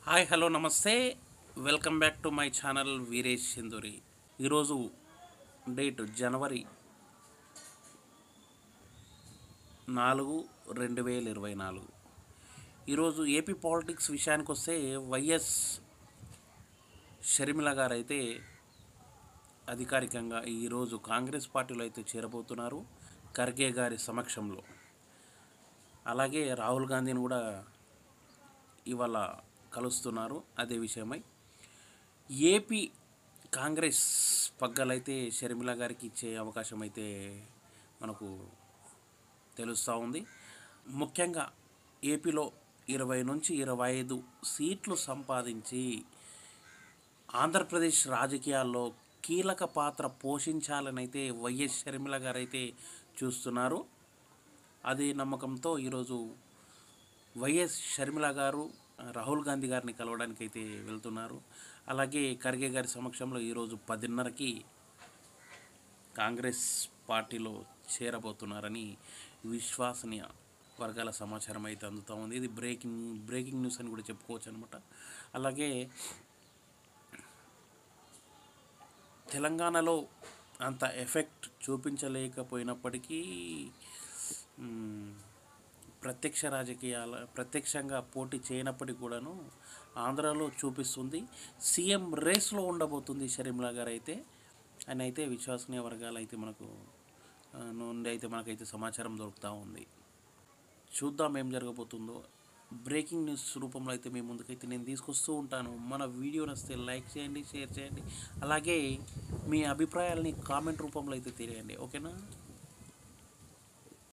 Hi hello నమస్తే. Welcome back to my channel Veeresh Sindhuri. ఈరోజు date జనవరి 4, 2024. ఈరోజు ఏపీ పాలిటిక్స్ విషయానికి వస్తే వైఎస్ షర్మిల గారు అయితే అధికారికంగా ఈరోజు కాంగ్రెస్ పార్టీలో అయితే చేరబోతున్నారు ఖర్గే గారి సమక్షంలో. అలాగే రాహుల్ గాంధీని కూడా ఇవాళ కలుస్తున్నారు అదే విషయమై. ఏపీ కాంగ్రెస్ పగ్గాలైతే షర్మిల గారికి ఇచ్చే అవకాశం అయితే మనకు తెలుస్తూ ఉంది. ముఖ్యంగా ఏపీలో 20 నుంచి 25 సీట్లు సంపాదించి ఆంధ్రప్రదేశ్ రాజకీయాల్లో కీలక పాత్ర పోషించాలని అయితే వైఎస్ షర్మిల గారు అయితే చూస్తున్నారు. అదే నమ్మకంతో ఈరోజు వైఎస్ షర్మిల గారు రాహుల్ గాంధీ గారిని కలవడానికి అయితే వెళ్తున్నారు. అలాగే ఖర్గే గారి సమక్షంలో ఈరోజు 10:30కి కాంగ్రెస్ పార్టీలో చేరబోతున్నారని విశ్వసనీయ వర్గాల సమాచారం అయితే అందుతూ ఉంది. ఇది బ్రేకింగ్ న్యూస్ అని కూడా చెప్పుకోవచ్చు అనమాట. అలాగే తెలంగాణలో అంత ఎఫెక్ట్ చూపించలేకపోయినప్పటికీ ప్రత్యక్షంగా పోటీ చేయనప్పటికీ కూడాను ఆంధ్రాలో చూపిస్తుంది. సీఎం రేస్లో ఉండబోతుంది షర్మిల గారు అయితే అని అయితే విశ్వసనీయ వర్గాలు అయితే నుండి అయితే మనకైతే సమాచారం దొరుకుతూ ఉంది. చూద్దాం ఏం జరగబోతుందో. బ్రేకింగ్ న్యూస్ రూపంలో అయితే మీ ముందుకైతే నేను తీసుకొస్తూ ఉంటాను. మన వీడియో నచ్చితే లైక్ చేయండి, షేర్ చేయండి, అలాగే మీ అభిప్రాయాలని కామెంట్ రూపంలో అయితే తెలియండి. ఓకేనా?